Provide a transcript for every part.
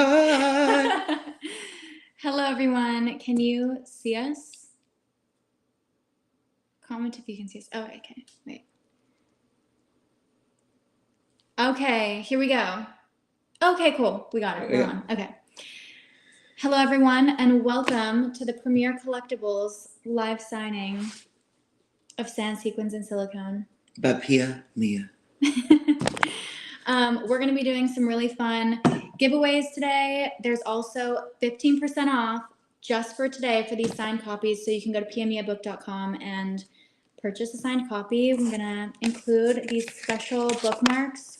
Hi. Hello, everyone. Can you see us? Comment if you can see us. Oh, okay. Wait. Okay, here we go. Okay, cool. We got it. We're on. Okay. Hello, everyone, and welcome to the Premier Collectibles live signing of Sequins and Silicone. By Pia Mia. We're going to be doing some really fun giveaways today. There's also 15% off just for today for these signed copies, so you can go to piamiabook.com and purchase a signed copy. I'm going to include these special bookmarks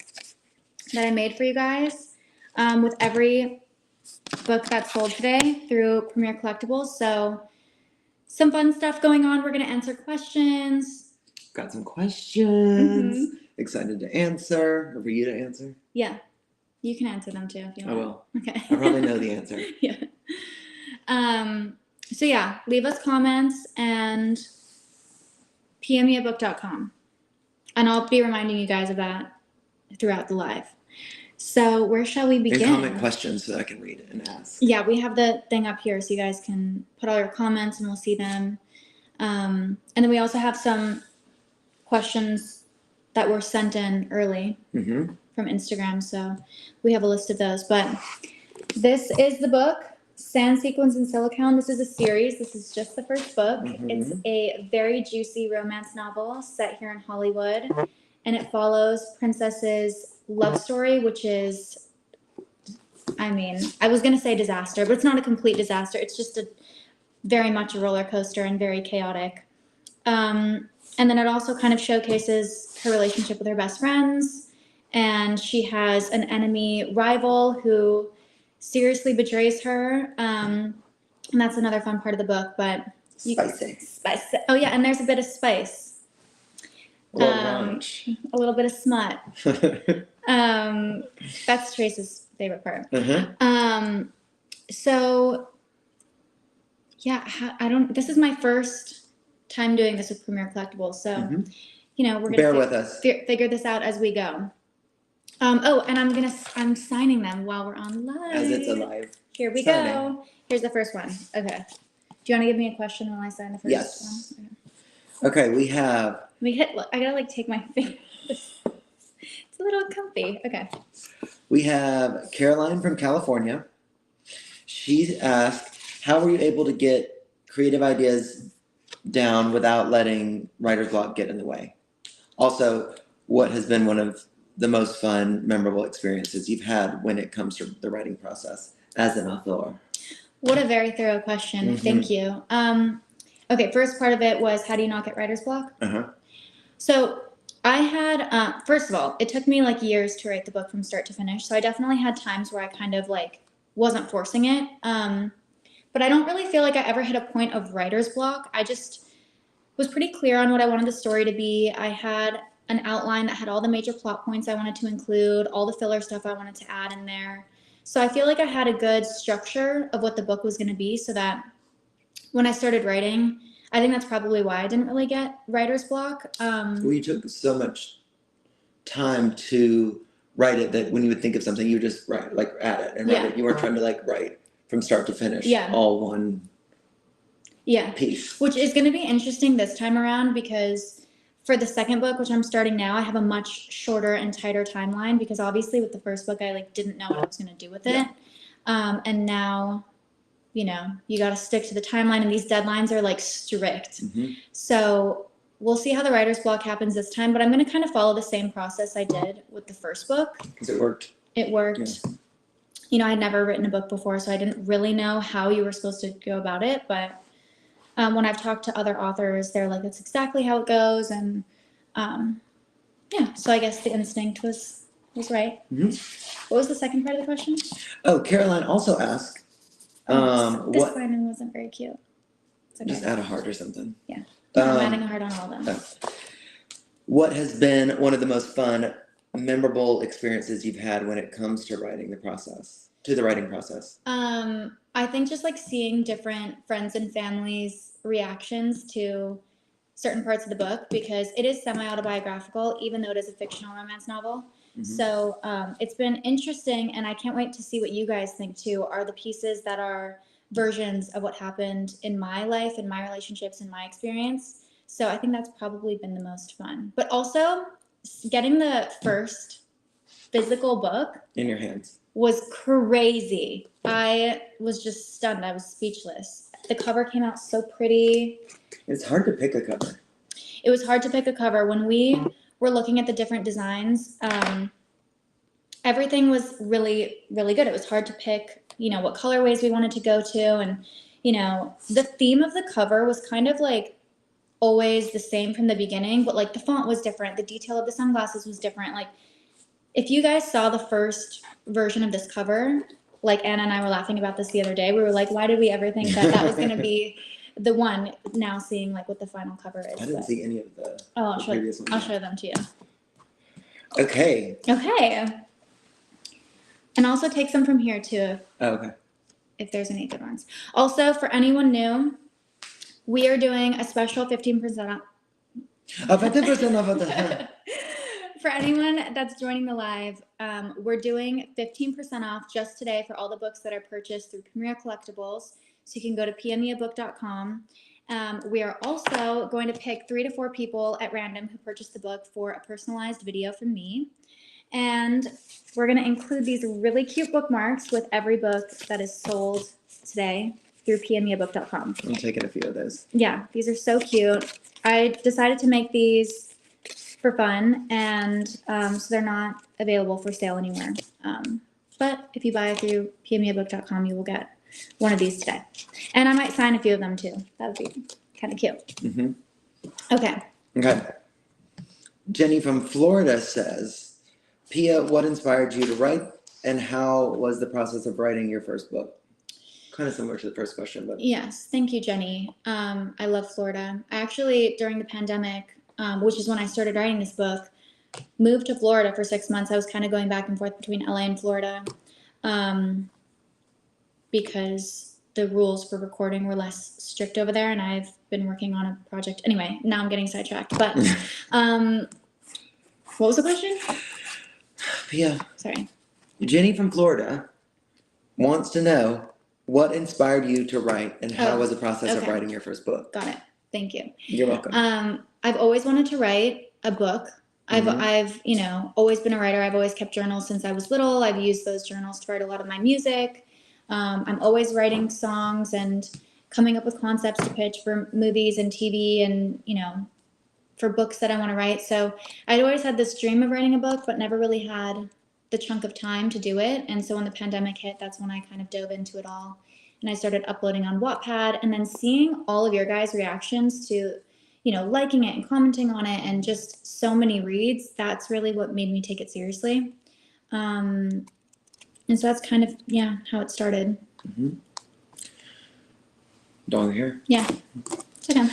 that I made for you guys with every book that's sold today through Premier Collectibles. So some fun stuff going on. We're going to answer questions. Got some questions. Excited to answer. Or for you to answer? Yeah. You can answer them too if you want. I will. Okay. I probably know the answer. Yeah. So yeah, leave us comments and piamiabook.com. And I'll be reminding you guys of that throughout the live. So where shall we begin? And comment questions so that I can read it and ask. Yeah, we have the thing up here so you guys can put all your comments and we'll see them. And then we also have some questions that were sent in early from Instagram. So we have a list of those. But this is the book, Sequins and Silicone. This is a series. This is just the first book. It's a very juicy romance novel set here in Hollywood. And it follows Princess's love story, which is, I mean, I was going to say disaster, but it's not a complete disaster. It's just very much a roller coaster and very chaotic. And then it also kind of showcases her relationship with her best friends. And she has an enemy rival who seriously betrays her. And that's another fun part of the book. But Spicy. Oh, yeah. And there's a bit of spice. A little bit of smut. That's Trace's favorite part. So, yeah, this is my first time doing this with Premier Collectibles, so you know, we're gonna figure this out as we go. And I'm signing them while we're on live. As it's a live. Here we go. Here's the first one. Okay. Do you want to give me a question while I sign the first one? Okay, we have. I gotta take my finger. It's a little comfy. Okay. We have Caroline from California. She's asked, how were you able to get creative ideas down without letting writer's block get in the way? Also, what has been one of the most fun, memorable experiences you've had when it comes to the writing process as an author? What a very thorough question. Thank you. Okay, first part of it was, how do you not get writer's block? So I had, first of all, it took me like years to write the book from start to finish. So I definitely had times where I kind of like wasn't forcing it. But I don't really feel like I ever hit a point of writer's block. I just was pretty clear on what I wanted the story to be. I had an outline that had all the major plot points I wanted to include, all the filler stuff I wanted to add in there. So I feel like I had a good structure of what the book was going to be, so that when I started writing, I think that's probably why I didn't really get writer's block. Well, you took so much time to write it that when you would think of something, you would just write it and write it. You weren't trying to write from start to finish, all one piece. Which is going to be interesting this time around, because for the second book, which I'm starting now, I have a much shorter and tighter timeline, because obviously with the first book, I didn't know what I was going to do with it. And now, you know, you got to stick to the timeline, and these deadlines are strict. So we'll see how the writer's block happens this time, but I'm going to kind of follow the same process I did with the first book. Because it worked. It worked. Yeah. You know, I'd never written a book before, so I didn't really know how you were supposed to go about it. But when I've talked to other authors, they're like, that's exactly how it goes. And so I guess the instinct was right. What was the second part of the question? Oh, Caroline also asked. This signing wasn't very cute. It's okay. Just add a heart or something. Yeah. I'm adding a heart on all of them. What has been one of the most fun, memorable experiences you've had when it comes to the writing process? I think just seeing different friends and families' reactions to certain parts of the book because it is semi-autobiographical, even though it is a fictional romance novel. So it's been interesting, and I can't wait to see what you guys think too. Are the pieces that are versions of what happened in my life, in my relationships, in my experience. So I think that's probably been the most fun. But also, getting the first physical book in your hands was crazy. I was just stunned. I was speechless. The cover came out so pretty. It's hard to pick a cover. It was hard to pick a cover. When we were looking at the different designs, everything was really, really good. It was hard to pick, what colorways we wanted to go to. And, the theme of the cover was kind of like always the same from the beginning, but like the font was different. The detail of the sunglasses was different. Like if you guys saw the first version of this cover, like Anna and I were laughing about this the other day. We were like, why did we ever think that was going to be the one? Now seeing like what the final cover is. I didn't see any of the previous ones. I'll show them to you. Okay. And also take some from here too. Oh, okay. If there's any good ones. Also, for anyone new, we are doing a special 15% off. 15% off of the... For anyone that's joining the live, we're doing 15% off just today for all the books that are purchased through Pia Mia Collectibles. So you can go to piamiabook.com. We are also going to pick 3 to 4 people at random who purchased the book for a personalized video from me. And we're going to include these really cute bookmarks with every book that is sold today through piamiabook.com. I'm taking a few of those. Yeah, these are so cute. I decided to make these for fun, and so they're not available for sale anywhere. But if you buy it through piamiabook.com, you will get one of these today. And I might sign a few of them too. That would be kind of cute. Mm-hmm. Okay. Jenny from Florida says, Pia, what inspired you to write, and how was the process of writing your first book? Kind of similar to the first question, but... Yes, thank you, Jenny. I love Florida. I actually, during the pandemic, which is when I started writing this book, moved to Florida for 6 months. I was kind of going back and forth between LA and Florida because the rules for recording were less strict over there, and I've been working on a project. Anyway, now I'm getting sidetracked. But what was the question? Pia. Sorry. Jenny from Florida wants to know what inspired you to write, and how was the process of writing your first book? Got it. Thank you. You're welcome. I've always wanted to write a book. I've always been a writer. I've always kept journals since I was little. I've used those journals to write a lot of my music. I'm always writing songs and coming up with concepts to pitch for movies and TV and, for books that I want to write. So I'd always had this dream of writing a book, but never really had the chunk of time to do it. And so when the pandemic hit, that's when I kind of dove into it all. And I started uploading on Watpad, and then seeing all of your guys' reactions to, liking it and commenting on it, and just so many reads. That's really what made me take it seriously. And so that's kind of, how it started. Mm-hmm. Dog here? Yeah. It's okay.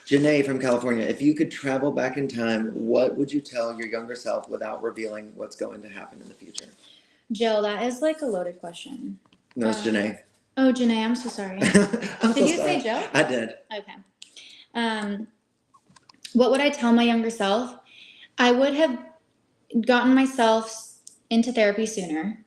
Janae from California. If you could travel back in time, what would you tell your younger self without revealing what's going to happen in the future? Jill, that is like a loaded question. No, it's Janae. Oh, Janae, I'm so sorry. Did you say Jill? I did. Okay. What would I tell my younger self? I would have gotten myself into therapy sooner.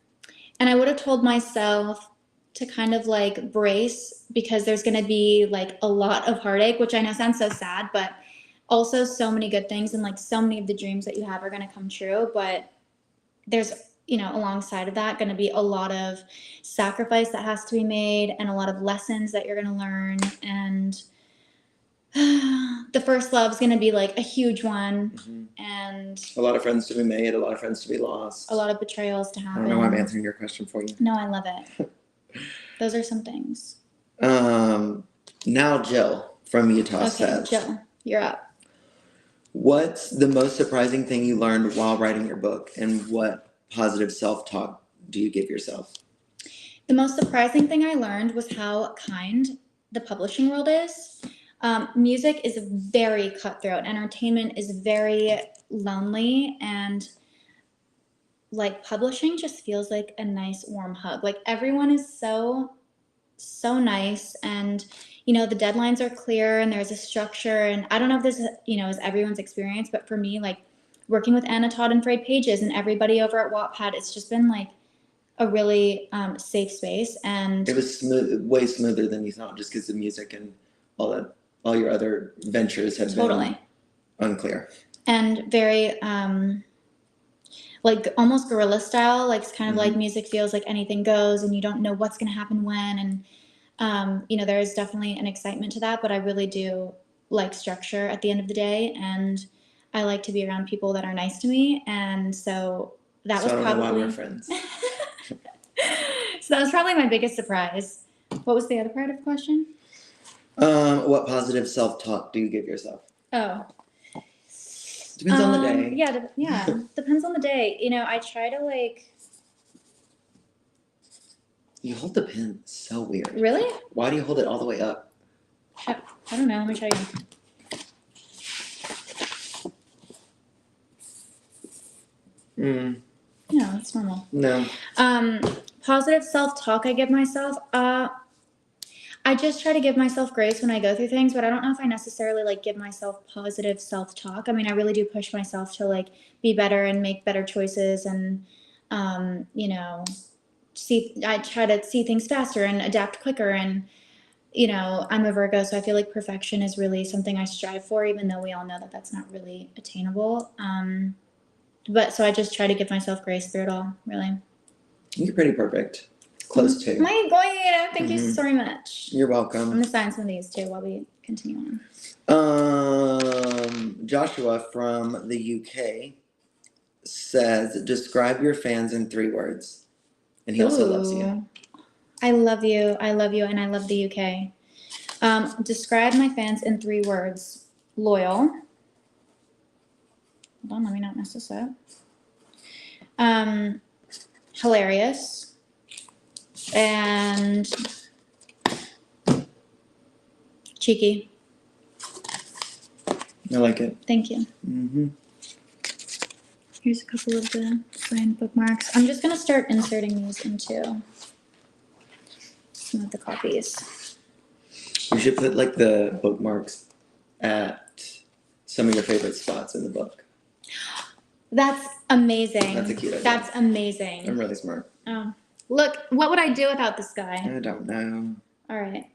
And I would have told myself to kind of like brace, because there's going to be like a lot of heartache, which I know sounds so sad, but also so many good things, and like so many of the dreams that you have are going to come true. But there's, alongside of that, going to be a lot of sacrifice that has to be made, and a lot of lessons that you're going to learn. And the first love is going to be like a huge one. Mm-hmm. And a lot of friends to be made, a lot of friends to be lost. A lot of betrayals to happen. I don't know why I'm answering your question for you. No, I love it. Those are some things. Now Jill from Utah says. Jill, you're up. What's the most surprising thing you learned while writing your book, and what positive self-talk do you give yourself? The most surprising thing I learned was how kind the publishing world is. Music is very cutthroat. Entertainment is very lonely, and like publishing just feels like a nice warm hug. Like everyone is so so nice, and the deadlines are clear and there's a structure, and I don't know if this is everyone's experience, but for me, like working with Anna Todd and Frayed Pages and everybody over at Watpad, it's just been like a really safe space, and It was way smoother than you thought, just because the music and all your other ventures have been unclear and very like almost guerrilla style, like it's kind of like music feels like anything goes, and you don't know what's going to happen when, and there is definitely an excitement to that, but I really do like structure at the end of the day, and I like to be around people that are nice to me, and so that was I don't know why probably we're friends. So that was probably my biggest surprise. What was the other part of the question? What positive self-talk do you give yourself? Oh. Depends on the day. Yeah, depends on the day. I try to You hold the pen so weird. Really? Why do you hold it all the way up? I don't know. Let me show you. No, it's normal. No. Positive self-talk I give myself. I just try to give myself grace when I go through things, but I don't know if I necessarily give myself positive self-talk. I mean, I really do push myself to be better and make better choices, and I try to see things faster and adapt quicker, and I'm a Virgo, so I feel like perfection is really something I strive for, even though we all know that that's not really attainable. But so I just try to give myself grace through it all, really. You're pretty perfect. Close to. Am I going? Thank you so much. You're welcome. I'm gonna sign some of these too while we continue on. Joshua from the UK says, describe your fans in 3 words. And he also loves you. I love you, and I love the UK. Describe my fans in 3 words. Loyal. Hold on, let me not mess this up. Hilarious. And cheeky. I like it. Thank you. Here's a couple of the signed bookmarks. I'm just going to start inserting these into some of the copies. You should put the bookmarks at some of your favorite spots in the book. That's amazing. That's a cute idea. That's amazing. I'm really smart. Oh. Look, what would I do without this guy? I don't know. All right.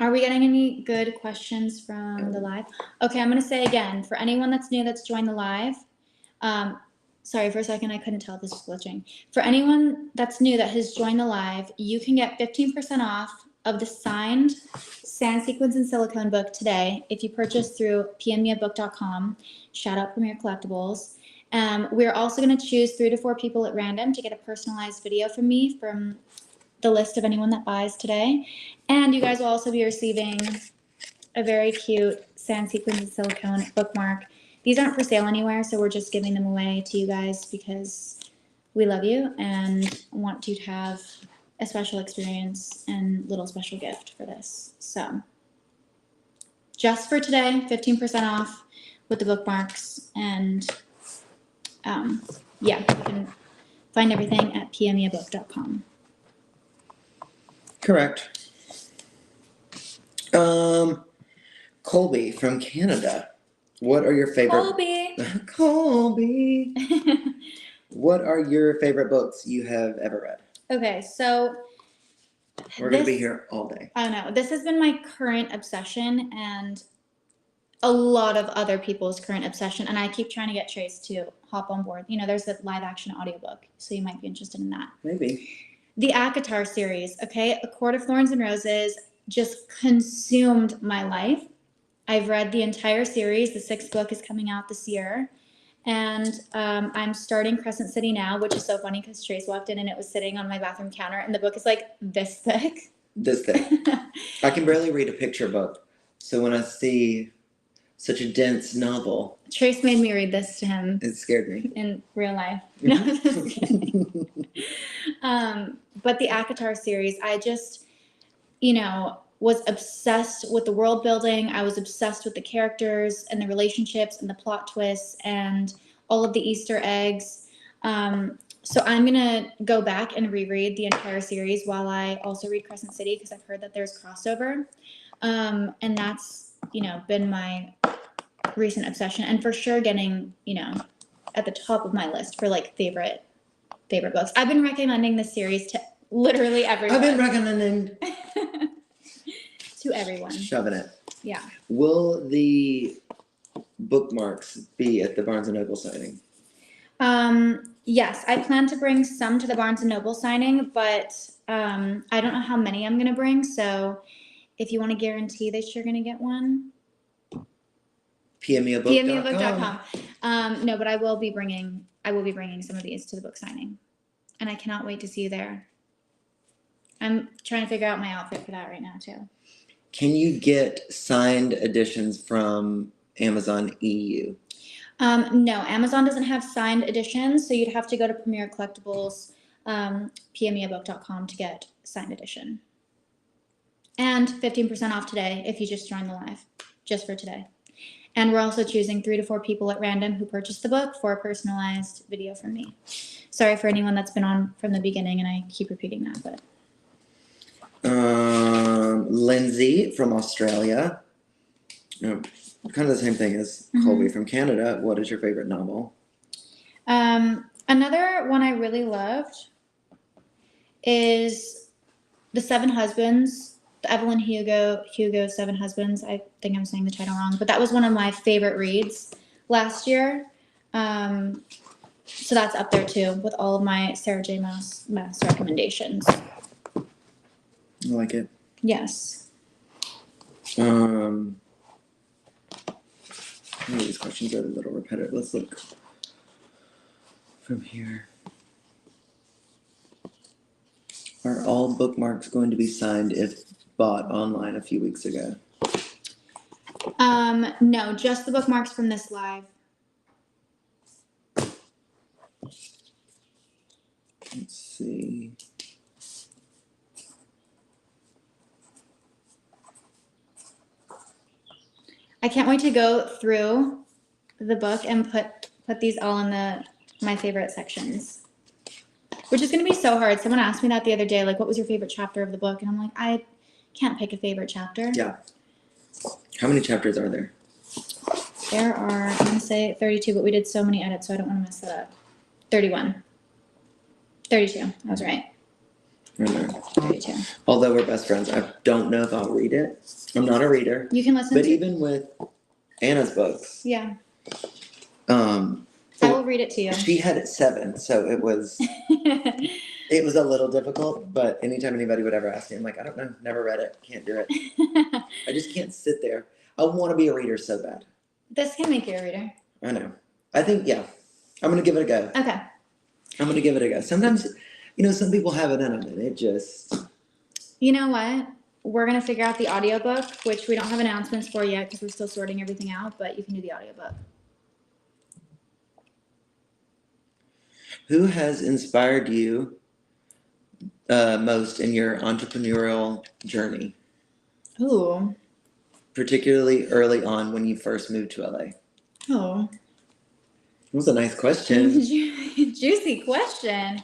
Are we getting any good questions from the live? Okay, I'm going to say again, for anyone that's new that's joined the live, sorry, for a second, I couldn't tell if this was glitching. For anyone that's new that has joined the live, you can get 15% off of the signed Sequins Silicone book today if you purchase through PiaMiaBook.com. Shout out Premier Collectibles. We're also going to choose 3 to 4 people at random to get a personalized video from me from the list of anyone that buys today. And you guys will also be receiving a very cute Sequins Silicone bookmark. These aren't for sale anywhere, so we're just giving them away to you guys because we love you and want you to have a special experience and little special gift for this. So just for today, 15% off with the bookmarks, and yeah, you can find everything at PiaMiaBook.com. Correct. Colby from Canada. What are your favorite... Colby! What are your favorite books you have ever read? Okay, so... We're going to be here all day. I know. This has been my current obsession and a lot of other people's current obsession, and I keep trying to get Trace to hop on board. There's a live-action audiobook, so you might be interested in that. Maybe. The ACOTAR series, okay? A Court of Thorns and Roses just consumed my life. I've read the entire series. The 6th book is coming out this year. And I'm starting Crescent City now, which is so funny because Trace walked in and it was sitting on my bathroom counter, and the book is this thick. This thick. I can barely read a picture book. So when I see such a dense novel... Trace made me read this to him. It scared me. In real life. No, I'm just kidding. But the ACOTAR series, I just, was obsessed with the world building. I was obsessed with the characters and the relationships and the plot twists and all of the Easter eggs. So I'm gonna go back and reread the entire series while I also read Crescent City because I've heard that there's crossover, and that's been my recent obsession, and for sure getting at the top of my list for like favorite books. I've been recommending this series to literally everyone. I've been recommending to everyone. Shoving it. Yeah. Will the bookmarks be at the Barnes & Noble signing? Yes, I plan to bring some to the Barnes & Noble signing, but I don't know how many I'm going to bring, so if you want to guarantee that you're going to get one, PiaMiaBook.com. No, but I will be bringing some of these to the book signing, and I cannot wait to see you there. I'm trying to figure out my outfit for that right now too. Can you get signed editions from Amazon EU? No, Amazon doesn't have signed editions, so you'd have to go to Premier Collectibles, PiaMiaBook.com to get signed edition. And 15% off today if you just join the live, just for today. And we're also choosing 3 to 4 people at random who purchased the book for a personalized video from me. Sorry for anyone that's been on from the beginning, and I keep repeating that, but. Lindsay from Australia. Kind of the same thing as Colby from Canada. What is your favorite novel? Another one I really loved is The Seven Husbands, the Evelyn Hugo 7 Husbands. I think I'm saying the title wrong, but that was one of my favorite reads last year. So that's up there too with all of my Sarah J. Maas recommendations. I like it. Yes. These questions are a little repetitive. Let's look from here. Are all bookmarks going to be signed if bought online a few weeks ago? No, just the bookmarks from this live. Let's see. I can't wait to go through the book and put these all in my favorite sections, which is going to be so hard. Someone asked me that the other day, like, what was your favorite chapter of the book? And I'm like, I can't pick a favorite chapter. Yeah. How many chapters are there? There are, I'm going to say 32, but we did so many edits, so I don't want to mess that up. 31. 32. I was right. I know. 32. Although we're best friends, I don't know if I'll read it. I'm not a reader. You can listen But to even with Anna's books. Yeah. I will read it to you. She had it 7, so it was it was a little difficult, but anytime anybody would ever ask me, I'm like, I don't know, never read it, can't do it. I just can't sit there. I want to be a reader so bad. This can make you a reader. I know. I think, yeah, I'm going to give it a go. Okay. I'm going to give it a go. Sometimes, some people have it in them, and it just... You know what? We're going to figure out the audiobook, which we don't have announcements for yet because we're still sorting everything out, but you can do the audiobook. Who has inspired you most in your entrepreneurial journey? Ooh. Particularly early on when you first moved to LA? Oh. It was a nice question. Juicy question.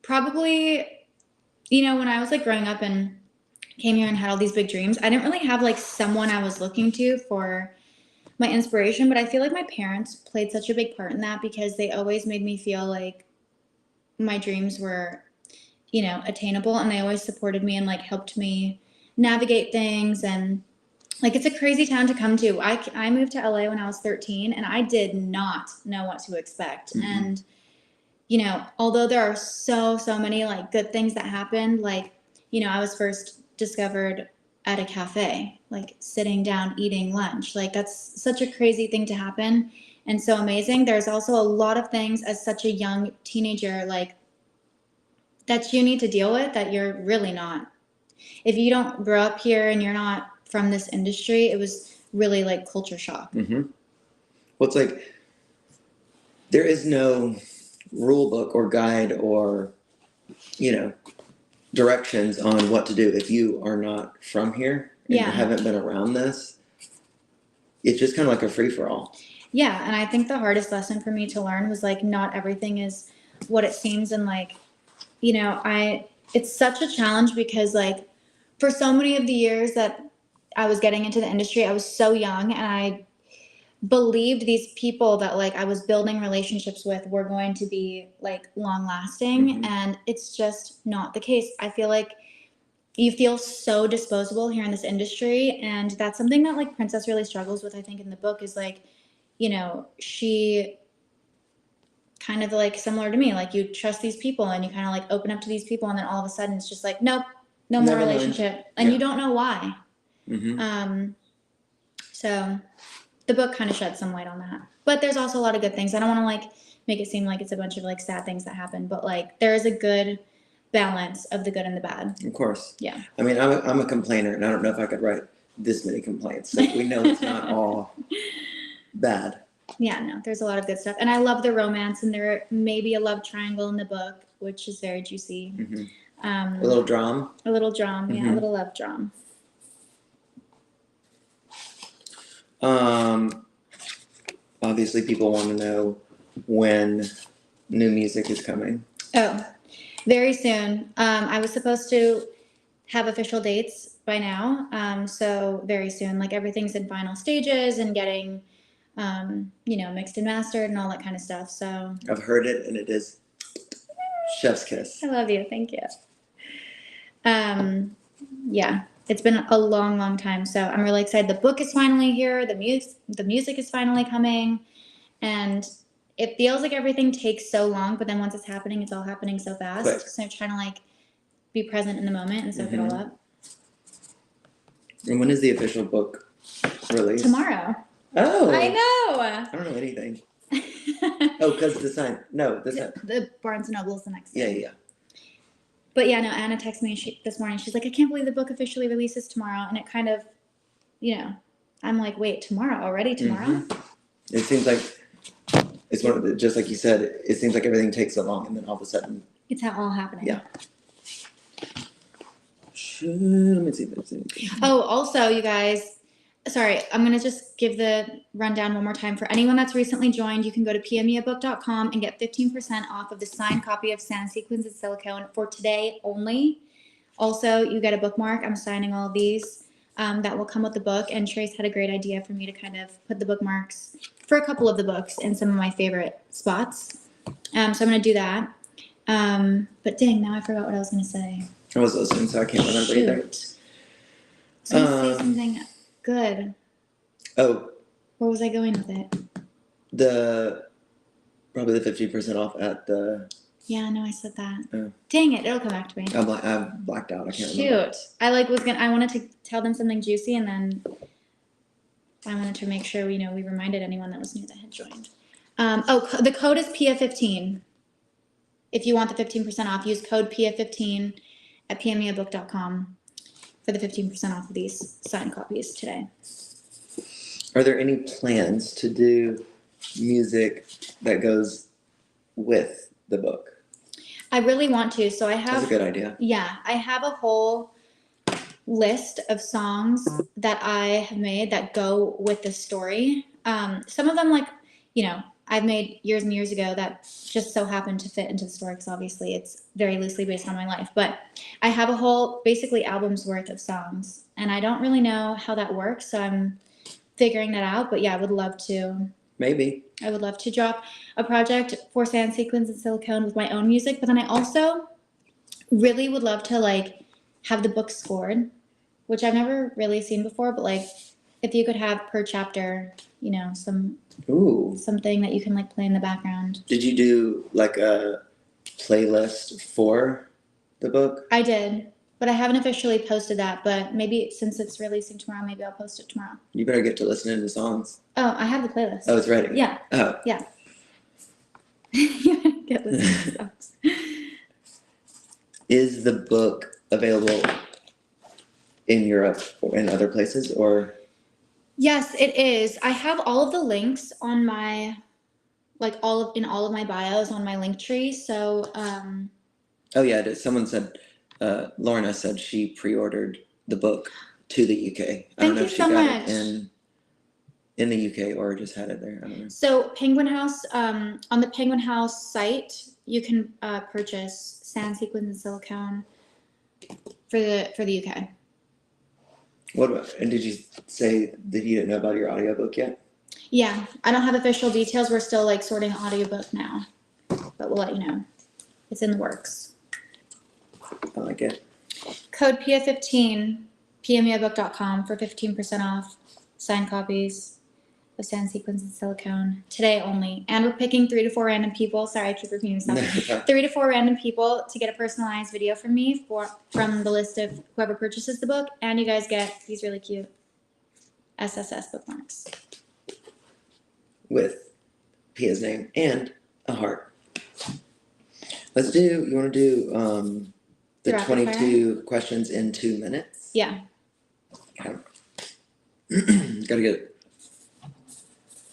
Probably, when I was like growing up and came here and had all these big dreams, I didn't really have like someone I was looking to for my inspiration, but I feel like my parents played such a big part in that because they always made me feel like my dreams were, attainable, and they always supported me and like helped me navigate things. And like, it's a crazy town to come to. I moved to LA when I was 13 and I did not know what to expect. Mm-hmm. And, although there are so many like good things that happened, like, I was first discovered at a cafe, like sitting down, eating lunch. Like that's such a crazy thing to happen and so amazing. There's also a lot of things as such a young teenager, like that you need to deal with that you're really not. If you don't grow up here and you're not from this industry, it was really like culture shock. Mm-hmm. Well, it's like there is no rule book or guide or, directions on what to do if you are not from here and you haven't been around this. It's just kind of like a free-for-all. Yeah, and I think the hardest lesson for me to learn was like not everything is what it seems, and like, you know, it's such a challenge because like for so many of the years that I was getting into the industry, I was so young and I believed these people that like I was building relationships with were going to be like long lasting, and it's just not the case. I feel like you feel so disposable here in this industry, and that's something that like Princess really struggles with, I think, in the book is like, you know, she kind of like similar to me, like you trust these people and you kind of like open up to these people, and then all of a sudden it's just like, nope, no more Never mind. relationship, and you don't know why. So the book kind of sheds some light on that, but there's also a lot of good things. I don't want to like make it seem like it's a bunch of like sad things that happen, but like there is a good balance of the good and the bad. Of course. Yeah. I mean, I'm a complainer, and I don't know if I could write this many complaints. So we know it's not all bad. Yeah, no, there's a lot of good stuff, and I love the romance, and there may be a love triangle in the book, which is very juicy. A little drama. A little drama, yeah, a little love drama. Obviously, people want to know when new music is coming. Oh, very soon. I was supposed to have official dates by now, so very soon. Like everything's in final stages and getting, you know, mixed and mastered and all that kind of stuff. So I've heard it, and it is chef's kiss. I love you. Thank you. Yeah, it's been a long, long time. So I'm really excited. The book is finally here. The music is finally coming, and it feels like everything takes so long, but then once it's happening, it's all happening so fast. Quick. So I'm trying to like be present in the moment and soak it all up. And when is the official book released? Tomorrow. Oh. I know. I don't know anything. Oh, because the sign. No, the sign. The Barnes and Noble is the next Yeah, day. yeah. But yeah, no, Anna texted me this morning. She's like, I can't believe the book officially releases tomorrow. And it kind of, you know, I'm like, wait, tomorrow already? Tomorrow? It seems like it's one of the, just like you said, it seems like everything takes so long, and then all of a sudden. It's all happening. Yeah. Let me see if there's anything. Oh, also, you guys, sorry, I'm going to just give the rundown one more time. For anyone that's recently joined, you can go to piamiabook.com and get 15% off of the signed copy of Sequins Silicone for today only. Also, you get a bookmark. I'm signing all of these that will come with the book. And Trace had a great idea for me to kind of put the bookmarks for a couple of the books in some of my favorite spots. So I'm going to do that. But dang, now I forgot what I was going to say. I was listening, so I can't remember either. I was going to say something good. Oh. Where was I going with it? Probably the 50% off at the. Yeah, no, I said that. Oh. Dang it, it'll come back to me. I've blacked out. I can't remember. Shoot. I wanted to tell them something juicy, and then I wanted to make sure we reminded anyone that was new that had joined. The code is PIA15. If you want the 15% off, use code PIA15 at piamiabook.com for the 15% off of these signed copies today. Are there any plans to do music that goes with the book? I really want to. So I have. That's a good idea. Yeah, I have a whole list of songs that I have made that go with the story. Some of them, like, I've made years and years ago that just so happened to fit into the story because obviously it's very loosely based on my life. But I have a whole, basically, album's worth of songs. And I don't really know how that works, so I'm figuring that out. But yeah, I would love to. Maybe. I would love to drop a project for Sequins Silicone with my own music. But then I also really would love to, have the book scored, which I've never really seen before. But, if you could have per chapter, something that you can play in the background. Did you do a playlist for the book? I did, but I haven't officially posted that. But maybe since it's releasing tomorrow, maybe I'll post it tomorrow. You better get to listening to the songs. Oh, I have the playlist. Oh, it's ready? Yeah. Oh. Yeah. Get listening to the songs. Is the book available in Europe or in other places, or? Yes, it is. I have all of the links on my, all of my bios on my link tree. So. Oh yeah, it is. Someone said, Lorna said she pre-ordered the book to the UK. I don't know if she got it in in the UK or just had it there? I don't know. So Penguin House, on the Penguin House site, you can purchase sand sequins and silicone for the UK. What about, and did you say that you didn't know about your audiobook yet? Yeah, I don't have official details. We're still like sorting audiobook now, but we'll let you know. It's in the works. I like it. Code PIA15, PiaMiaBook.com for 15% off signed copies of sand sequins and silicone today only. And we're picking 3 to 4 random people. Sorry, I keep repeating myself. 3 to 4 random people to get a personalized video from me from the list of whoever purchases the book. And you guys get these really cute SSS bookmarks. With Pia's name and a heart. You want to do the Rapid 22 questions in 2 minutes? Yeah. Okay. Gotta get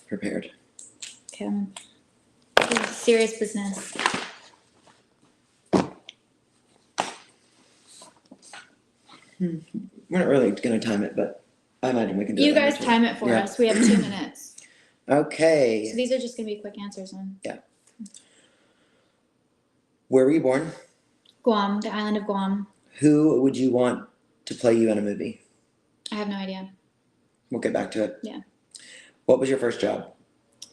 prepared. Okay. This is serious business. We're not really gonna time it, but I imagine we can do it. You guys time it for us. We have 2 minutes. Okay. So these are just going to be quick answers then. Yeah. Where were you born? Guam, the island of Guam. Who would you want to play you in a movie? I have no idea. We'll get back to it. Yeah. What was your first job?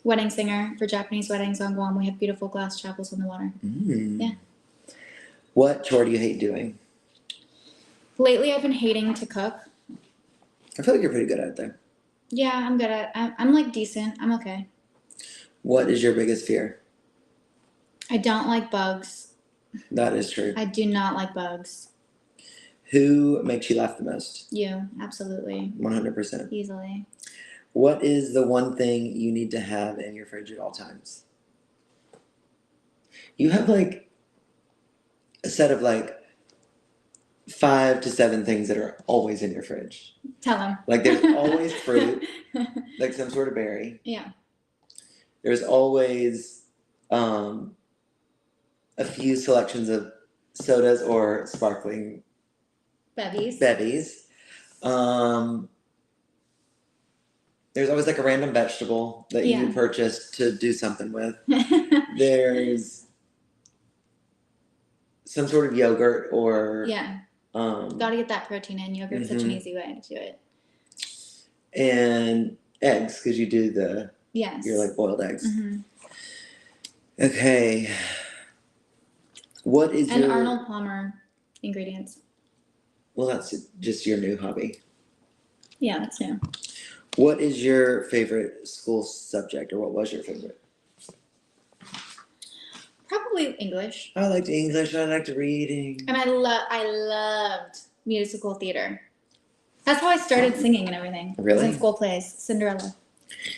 Wedding singer for Japanese weddings on Guam. We have beautiful glass chapels on the water. Yeah. What chore do you hate doing? Lately, I've been hating to cook. I feel like you're pretty good at it though. Yeah, I'm good at it. I'm like decent. I'm okay. What is your biggest fear? I don't like bugs. That is true. I do not like bugs. Who makes you laugh the most? You, absolutely. 100%. Easily. What is the one thing you need to have in your fridge at all times? You have like a set of like 5 to 7 things that are always in your fridge. Tell them. Like there's always fruit, like some sort of berry. Yeah. There's always a few selections of sodas or sparkling Bevies. There's always like a random vegetable that you purchased to do something with. There's some sort of yogurt or gotta get that protein in. Yogurt's such an easy way to do it. And eggs, because you do your like boiled eggs. Okay. What is and your Arnold Palmer ingredients? Well, that's just your new hobby. Yeah, that's new. What is your favorite school subject, or what was your favorite? Probably English. I liked English. I liked reading. And I loved musical theater. That's how I started singing and everything. Really? I was in school plays, Cinderella.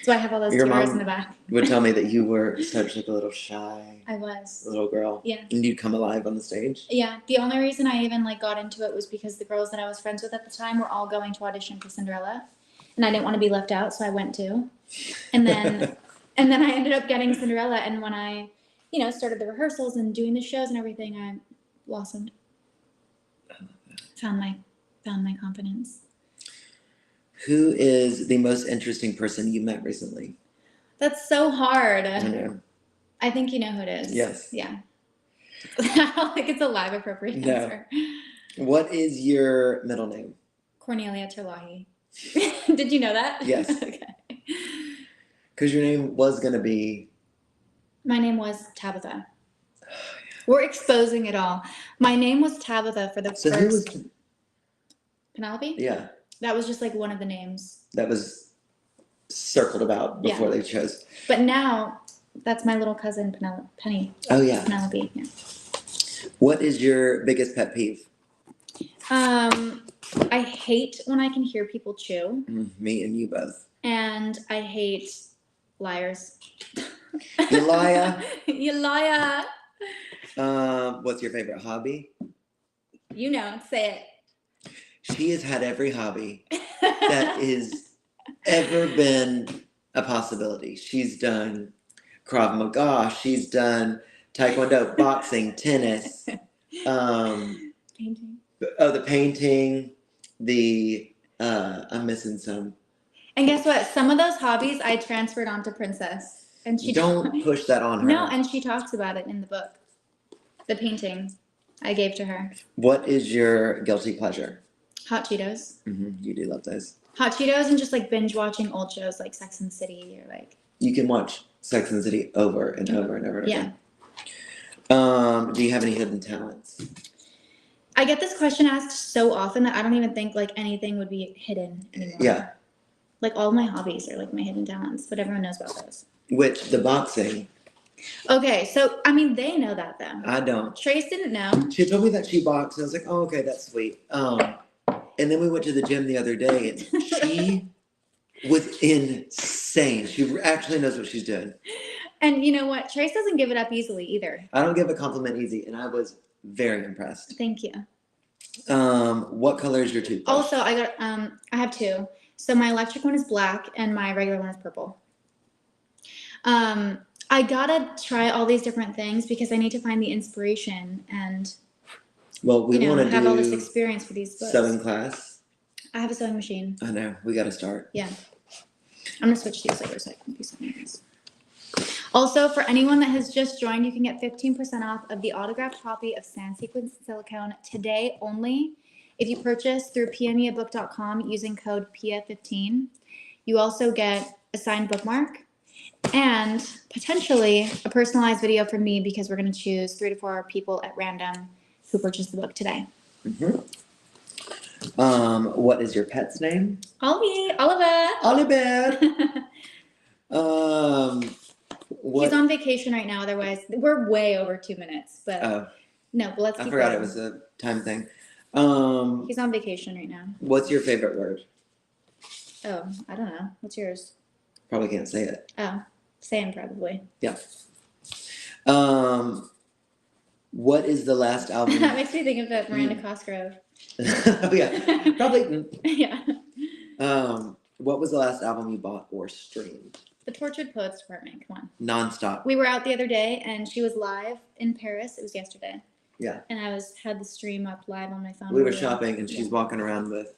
So I have all those tiaras in the back. Would tell me that you were such like a little shy. I was. Little girl. Yeah. And you'd come alive on the stage. Yeah. The only reason I even like got into it was because the girls that I was friends with at the time were all going to audition for Cinderella, and I didn't want to be left out, so I went too. And then I ended up getting Cinderella, and when I started the rehearsals and doing the shows and everything, I blossomed. Found my confidence. Who is the most interesting person you met recently? That's so hard. I know. I think you know who it is. Yes. Yeah. Like it's a live appropriate answer. What is your middle name? Cornelia Terlahi. Did you know that? Yes. Okay. Because your name was going to be... My name was Tabitha. We're exposing it all. My name was Tabitha for the first... Who was... Penelope? Yeah. That was just like one of the names. That was circled about before they chose. But now, that's my little cousin, Penny. Oh, yeah. Penelope, yeah. What is your biggest pet peeve? I hate when I can hear people chew. Me and you both. And I hate liars. You liar. You liar. What's your favorite hobby? You know, say it. She has had every hobby that is ever been a possibility. She's done Krav Maga. She's done Taekwondo, boxing, tennis. Painting. Oh, the painting. I'm missing some. And guess what? Some of those hobbies I transferred onto Princess. And she Don't push that on her. No, and she talks about it in the book. The painting I gave to her. What is your guilty pleasure? Hot Cheetos. You do love those. Hot Cheetos and just like binge watching old shows like Sex and the City or like. You can watch Sex and the City over and over and over again. Do you have any hidden talents? I get this question asked so often that I don't even think like anything would be hidden anymore. Yeah. Like all of my hobbies are like my hidden talents, but everyone knows about those. Which, the boxing. Okay, so I mean they know that though. I don't. Trace didn't know. She told me that she boxed, and I was like, oh, okay, that's sweet. And then we went to the gym the other day, and she was insane. She actually knows what she's doing. And you know what? Trace doesn't give it up easily either. I don't give a compliment easy, and I was very impressed. Thank you. What color is your toothbrush? Also, I have two. So my electric one is black, and my regular one is purple. I gotta try all these different things because I need to find the inspiration and well, we want to have all this do experience for these books. sewing class. I have a sewing machine. I know. We got to start. Yeah. I'm gonna switch these over so I can do something else. Also, for anyone that has just joined, you can get 15% off of the autographed copy of Sequins Silicone today only if you purchase through piamiabook.com using code PIA15. You also get a signed bookmark and potentially a personalized video from me because we're going to choose 3 to 4 people at random who purchased the book today. What is your pet's name? Oliver. What? He's on vacation right now. Otherwise, we're way over 2 minutes. But no, but let's keep I forgot going. it was a time thing. He's on vacation right now. What's your favorite word? Oh, I don't know. What's yours? Probably can't say it. Oh, Sam probably. Yeah. What is the last album? That makes me think of that Miranda Cosgrove. Oh yeah, probably. Yeah. What was the last album you bought or streamed? The Tortured Poets Department. Come on. Nonstop. We were out the other day, and she was live in Paris. It was yesterday. Yeah. And I had the stream up live on my phone. We were shopping, and she's walking around with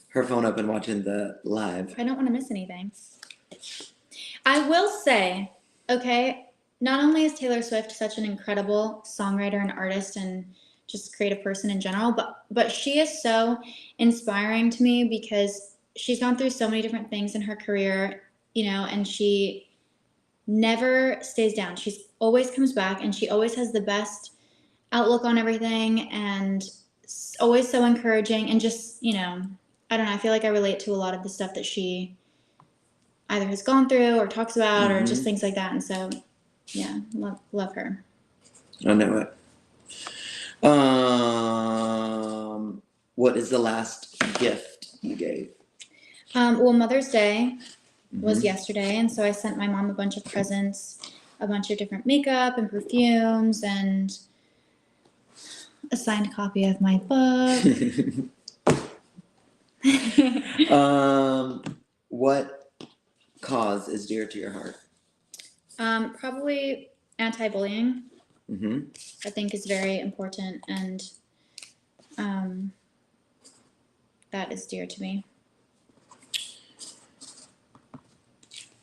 her phone up and watching the live. I don't want to miss anything. I will say, okay, not only is Taylor Swift such an incredible songwriter and artist and just creative person in general, but she is so inspiring to me because she's gone through so many different things in her career, and she never stays down. She's always comes back, and she always has the best outlook on everything and always so encouraging and just, I don't know, I feel like I relate to a lot of the stuff that she either has gone through or talks about or just things like that. And so, yeah, love her. I know it. What is the last gift you gave? Well, Mother's Day was yesterday, and so I sent my mom a bunch of presents, a bunch of different makeup and perfumes, and a signed copy of my book. What cause is dear to your heart? Probably anti-bullying. I think is very important, and that is dear to me.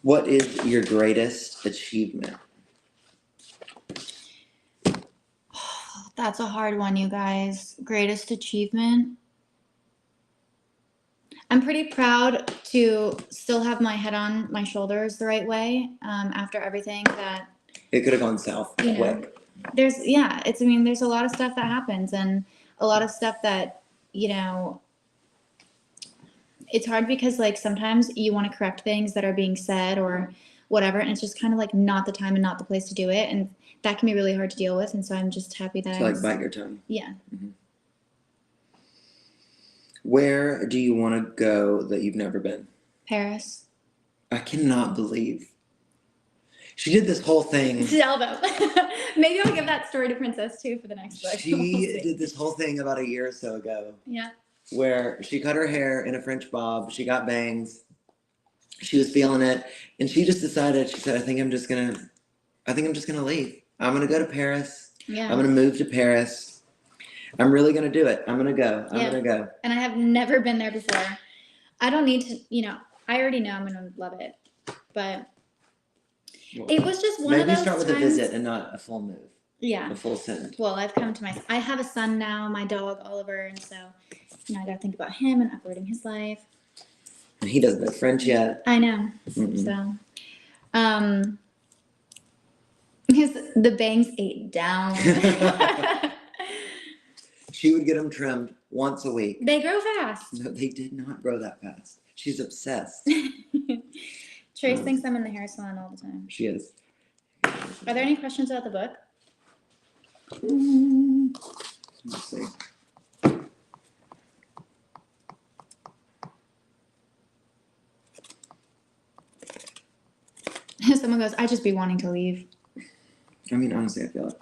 What is your greatest achievement? That's a hard one, you guys. Greatest achievement? I'm pretty proud to still have my head on my shoulders the right way after everything that... It could have gone south quick. There's a lot of stuff that happens and a lot of stuff that, it's hard because sometimes you want to correct things that are being said or whatever, and it's just kind of not the time and not the place to do it, and that can be really hard to deal with. And so I'm just happy that bite your tongue. Yeah. Where do you want to go that you've never been? Paris. I cannot believe she did this whole thing. Tell them. Maybe I'll give that story to Princess too for the next book. She did this whole thing about a year or so ago. Yeah. Where she cut her hair in a French bob. She got bangs. She was feeling it, and she just decided. She said, "I think I'm just gonna leave. I'm gonna go to Paris. Yeah. I'm gonna move to Paris. I'm really gonna do it. I'm gonna go. I'm gonna go." And I have never been there before. I don't need to. I already know I'm gonna love it, but Well, it was just one of maybe those start with a times- visit and not a full move. Yeah. A full send. Well, I've come to I have a son now, my dog Oliver, and so I gotta think about him and uprooting his life. And he doesn't know French yet. I know. Mm-mm. So, the bangs ate down. She would get them trimmed once a week. They grow fast. No, they did not grow that fast. She's obsessed. Trace thinks I'm in the hair salon all the time. She is. Are there any questions about the book? Let's see. Someone goes, I just be wanting to leave. I mean, honestly, I feel it.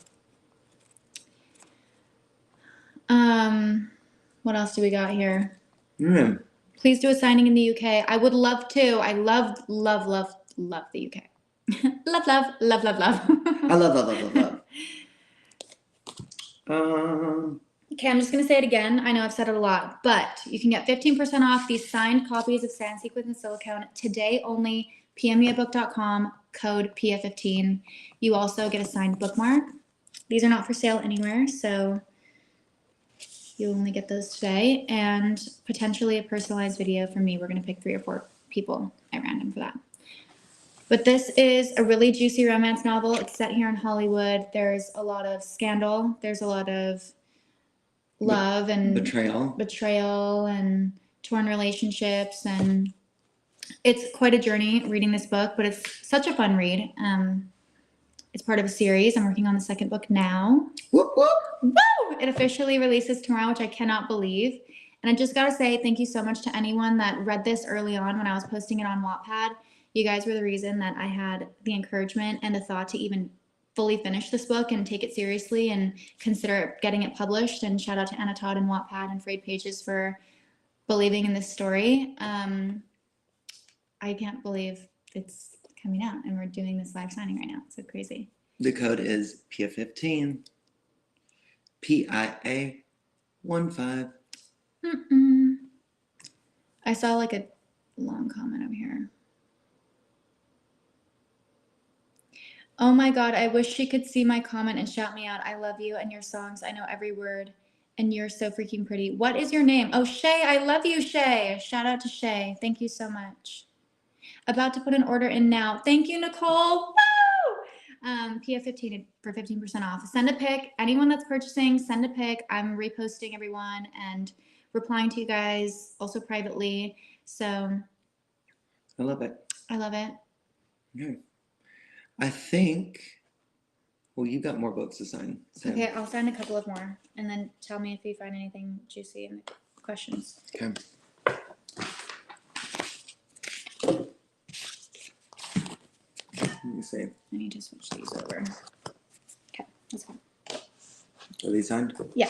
What else do we got here? Mm. Please do a signing in the UK. I would love to. I love the UK. love. I love. Okay, I'm just going to say it again. I know I've said it a lot, but you can get 15% off these signed copies of Sequins Silicone today only, piamiabook.com, code PIA15. You also get a signed bookmark. These are not for sale anywhere, so you'll only get those today, and potentially a personalized video from me. We're going to pick 3 or 4 people at random for that. But this is a really juicy romance novel. It's set here in Hollywood. There's a lot of scandal. There's a lot of love and betrayal and torn relationships, and it's quite a journey reading this book, but it's such a fun read. It's part of a series. I'm working on the 2nd book now. Whoop, whoop. Woo! It officially releases tomorrow, which I cannot believe. And I just gotta say thank you so much to anyone that read this early on when I was posting it on Watpad. You guys were the reason that I had the encouragement and the thought to even fully finish this book and take it seriously and consider getting it published. And shout out to Anna Todd and Watpad and Frayed Pages for believing in this story. I can't believe it's coming out and we're doing this live signing right now. It's so crazy. The code is PIA15. PIA15. I saw like a long comment over here. Oh my God, I wish she could see my comment and shout me out. I love you and your songs. I know every word and you're so freaking pretty. What is your name? Oh, Shay, I love you, Shay. Shout out to Shay. Thank you so much. About to put an order in now. Thank you, Nicole. Woo! PIA15 for 15% off. Send a pic. Anyone that's purchasing, send a pic. I'm reposting everyone and replying to you guys also privately. So I love it. I love it. Okay. I think, well, you got more books to sign. So. Okay, I'll sign a couple of more and then tell me if you find anything juicy in the questions. Okay. Let me see. I need to switch these over. Okay, that's fine. Are these signed? Yeah.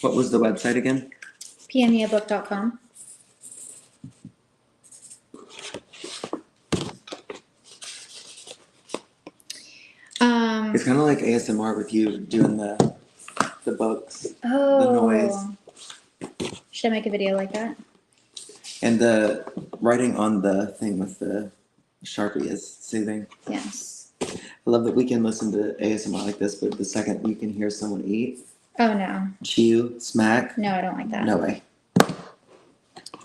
What was the website again? piamiabook.com. It's kind of like ASMR with you doing the books, Oh. the noise. Should I make a video like that? And the writing on the thing with the Sharpie is soothing. Yes. I love that we can listen to ASMR like this, but the second you can hear someone eat, Oh no. chew, smack, No, I don't like that. no way.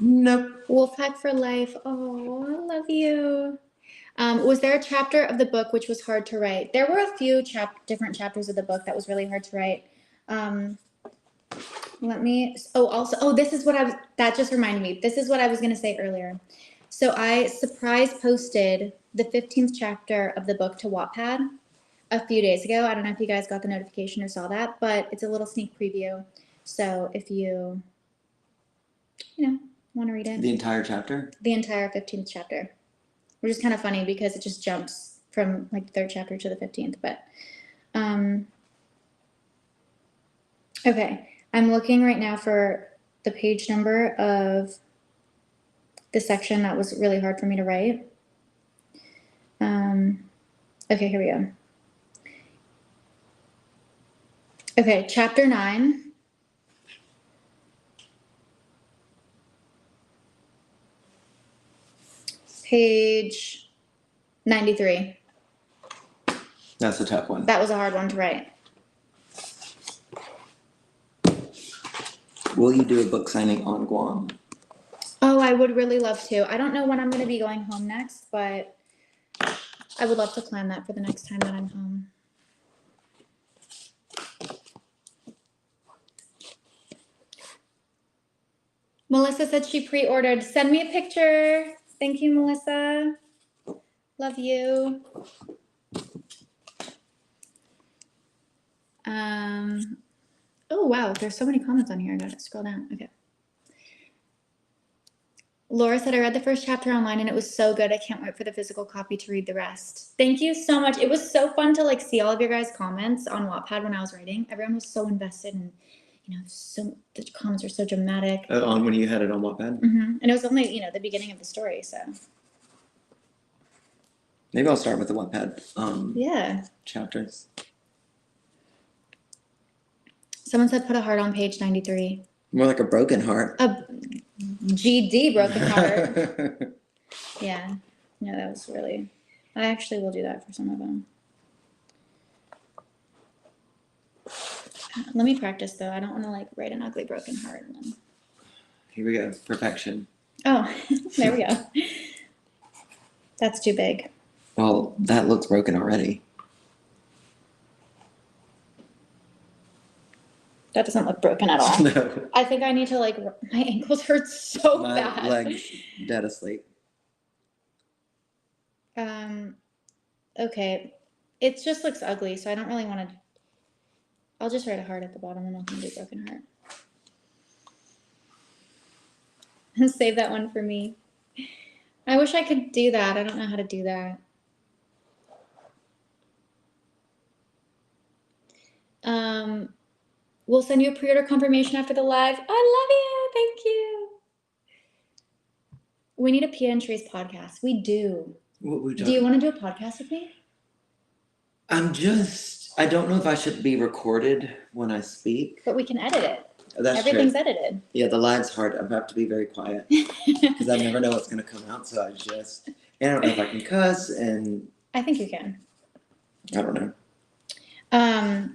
Nope. Wolfpack for life. Oh, I love you. Was there a chapter of the book which was hard to write? There were a few different chapters of the book that was really hard to write. This is what that just reminded me. This is what I was going to say earlier. So I surprise posted the 15th chapter of the book to Watpad a few days ago. I don't know if you guys got the notification or saw that, but it's a little sneak preview. So if you want to read it. The entire chapter? The entire 15th chapter. Which is kind of funny because it just jumps from like the 3rd chapter to the 15th. But okay, I'm looking right now for the page number of the section that was really hard for me to write. Okay, here we go. Okay, chapter 9. Page 93. That's a tough one. That was a hard one to write. Will you do a book signing on Guam? Oh, I would really love to. I don't know when I'm going to be going home next, but I would love to plan that for the next time that I'm home. Melissa said she pre-ordered. Send me a picture. Thank you, Melissa. Love you. Oh, wow. There's so many comments on here. I gotta scroll down. Okay. Laura said, I read the first chapter online and it was so good. I can't wait for the physical copy to read the rest. Thank you so much. It was so fun to like see all of your guys' comments on Watpad when I was writing. Everyone was so invested and, you know, so the comments are so dramatic. On when you had it on Watpad? And it was only, you know, the beginning of the story, so. Maybe I'll start with the Watpad Yeah. chapters. Someone said put a heart on page 93. More like a broken heart. A GD broken heart. Yeah. No, that was really. I actually will do that for some of them. Let me practice though. I don't want to like write an ugly broken heart and then. Here we go. Perfection. Oh, there we go. That's too big. Well, that looks broken already. That doesn't look broken at all. No. I think I need to like. My ankles hurt so My bad. legs dead asleep. Okay. It just looks ugly, so I don't really want to. I'll just write a heart at the bottom. I'm not going to do broken heart. Save that one for me. I wish I could do that. I don't know how to do that. We'll send you a pre-order confirmation after the live. I love you. Thank you. We need a Pia and Trace podcast. We do. Do you want to do a podcast with me? I don't know if I should be recorded when I speak. But we can edit it. That's Everything's true. edited. Yeah, the live's hard. I have to be very quiet because I never know what's going to come out. So and I don't know if I can cuss, and I think you can. I don't know.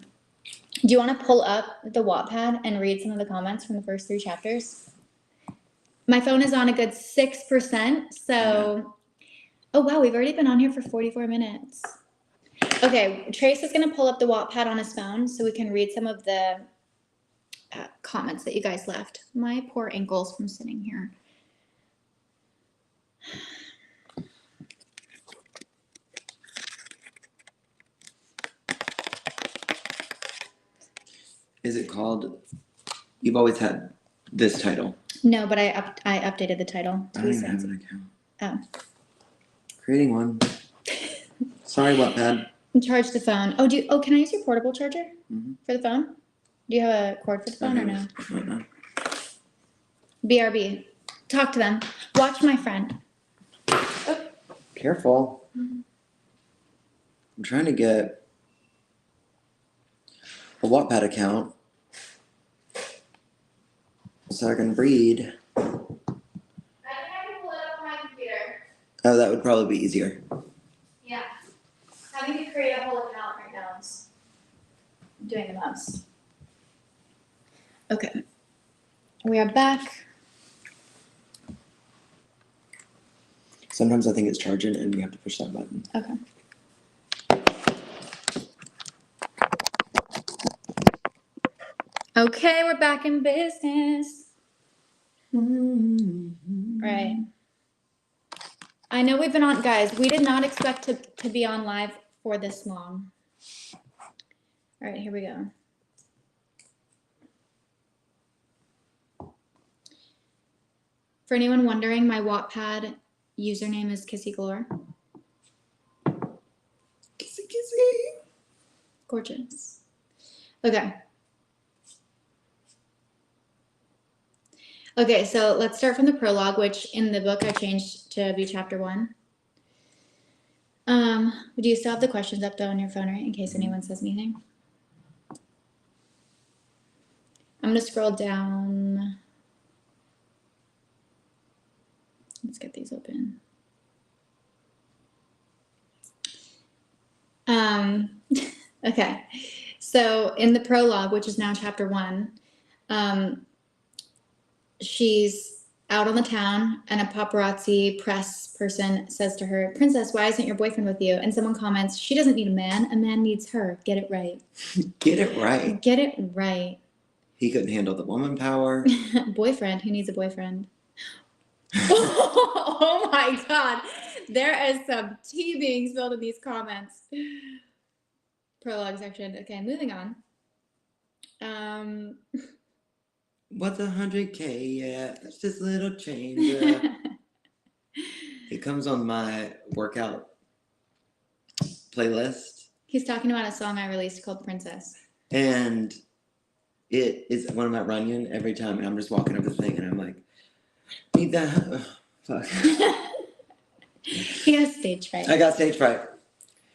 Do you want to pull up the Wattpad and read some of the comments from the first 3 chapters? My phone is on a good 6%, so... Oh, wow, we've already been on here for 44 minutes. Okay, Trace is going to pull up the Wattpad on his phone so we can read some of the comments that you guys left. My poor ankles from sitting here. Is it called? You've always had this title. No, but I updated the title. I don't even have an account. Oh. Creating one. Sorry, Wattpad. Charge the phone. Oh, can I use your portable charger for the phone? Do you have a cord for the phone or no? No. BRB. Talk to them. Watch my friend. Oh. Careful. I'm trying to get a Wattpad account so I can read. I think I can pull it up on my computer. Oh, that would probably be easier. Yeah. Having to create a whole account right now is doing the most. Okay. We are back. Sometimes I think it's charging and you have to push that button. Okay. Okay, we're back in business. Right. I know we've been on, guys, we did not expect to be on live for this long. All right, here we go. For anyone wondering, my Wattpad username is Kissy Galore. Kissy, kissy. Gorgeous. Okay. Okay, so let's start from the prologue, which in the book I changed to be chapter 1. Do you still have the questions up though on your phone, right? In case anyone says anything. I'm gonna scroll down. Let's get these open. Okay. So in the prologue, which is now chapter 1, she's out on the town and a paparazzi press person says to her, "Princess, why isn't your boyfriend with you?" And someone comments, "She doesn't need a man needs her. Get it right." Get it right. Get it right. He couldn't handle the woman power. Boyfriend, who needs a boyfriend? Oh my God. There is some tea being spilled in these comments. Prologue section. Okay, moving on. What's 100K? Yeah, that's just a little change. It comes on my workout playlist. He's talking about a song I released called Princess. And it is one of my Runyon every time. And I'm just walking over the thing and I'm like, need that. Fuck. He has stage fright. I got stage fright.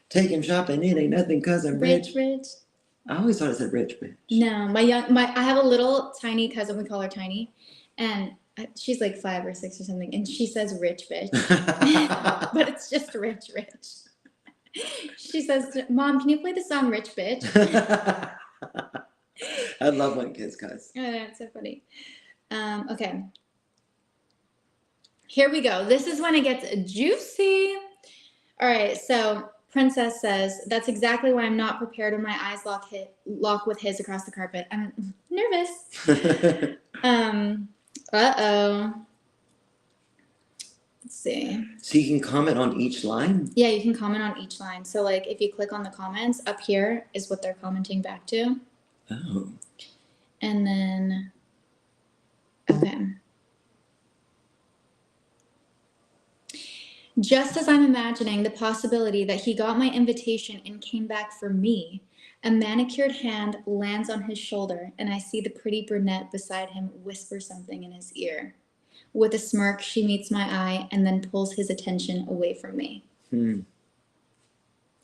Take him shopping, it ain't nothing cause I'm rich. Rich. I always thought it said rich bitch. No, I have a little tiny cousin, we call her Tiny, and she's like 5 or 6 or something, and she says rich bitch, but it's just rich. She says, "Mom, can you play the song Rich Bitch?" I love when kids cuss. Oh, that's so funny. Okay. Here we go. This is when it gets juicy. All right, so Princess says, "That's exactly why I'm not prepared when my eyes lock with his across the carpet. I'm nervous." Uh-oh. Let's see. So you can comment on each line? Yeah, you can comment on each line. So, like, if you click on the comments, up here is what they're commenting back to. Oh. And then, okay. Just as I'm imagining the possibility that he got my invitation and came back for me, a manicured hand lands on his shoulder, and I see the pretty brunette beside him whisper something in his ear. With a smirk, she meets my eye and then pulls his attention away from me.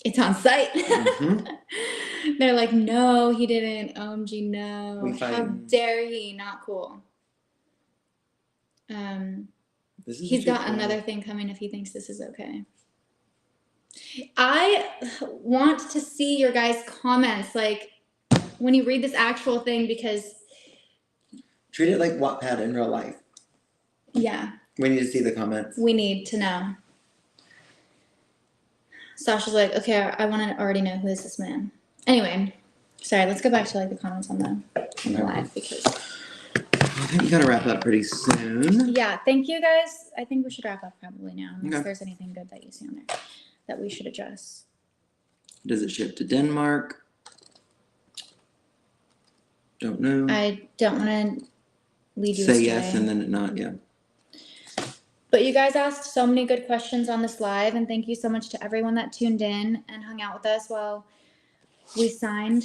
It's on site. Mm-hmm. They're like, "No, he didn't. OMG, no. How dare he? Not cool." He's got another thing coming if he thinks this is okay. I want to see your guys' comments, like, when you read this actual thing, because... Treat it like Watpad in real life. Yeah. We need to see the comments. We need to know. Sasha's like, "Okay, I want to already know who is this man." Anyway, sorry, let's go back to, like, the comments on the live, because... I think we gotta wrap up pretty soon. Yeah, thank you guys. I think we should wrap up probably now, unless there's anything good that you see on there that we should adjust. Does it ship to Denmark? Don't know. I don't want to lead you Say astray. yes and then not, yeah. But you guys asked so many good questions on this live, and thank you so much to everyone that tuned in and hung out with us while we signed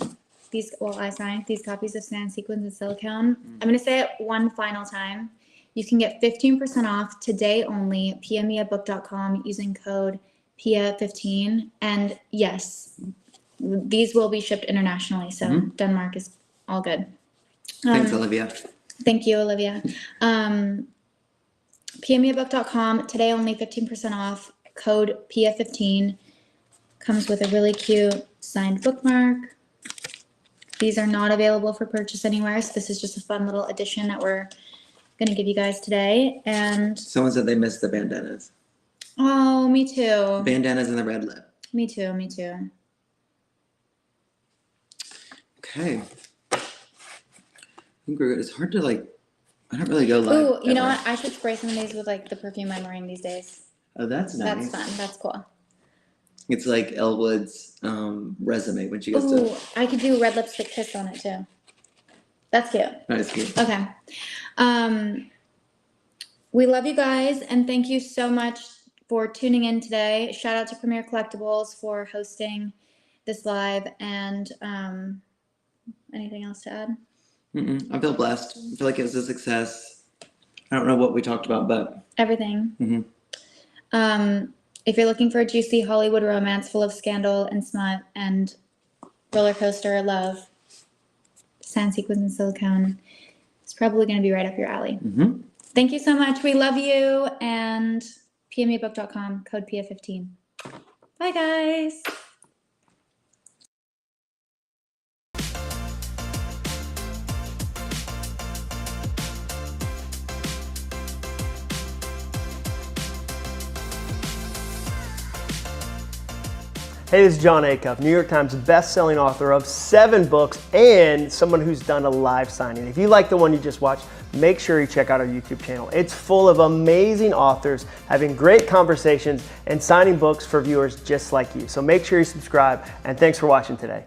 these, I signed these copies of Sequins and Silicone. I'm going to say it one final time. You can get 15% off today only at piamiabook.com using code PIA15. And yes, these will be shipped internationally, so Denmark is all good. Thanks, Olivia. Thank you, Olivia. PIamiabook.com, today only 15% off, code PIA15. Comes with a really cute signed bookmark. These are not available for purchase anywhere, so this is just a fun little addition that we're going to give you guys today. And someone said they missed the bandanas. Oh, me too. Bandanas and the red lip. Me too. Okay. I think we're good. It's hard to, like, I don't really go live. Ooh, you know what? I should spray some of these with, like, the perfume I'm wearing these days. Oh, that's nice. That's fun. That's cool. It's like Elwood's resume when she gets Ooh, I could do red lipstick kiss on it too. That's cute. That's cute. Okay. We love you guys, and thank you so much for tuning in today. Shout out to Premier Collectibles for hosting this live, and anything else to add? I feel blessed. I feel like it was a success. I don't know what we talked about, but everything. If you're looking for a juicy Hollywood romance full of scandal and smut and roller coaster love, Sequins and Silicone, it's probably going to be right up your alley. Thank you so much. We love you. And piamiabook.com, code PIA15. Bye, guys. Hey, this is John Acuff, New York Times best-selling author of 7 books and someone who's done a live signing. If you like the one you just watched, make sure you check out our YouTube channel. It's full of amazing authors having great conversations and signing books for viewers just like you. So make sure you subscribe, and thanks for watching today.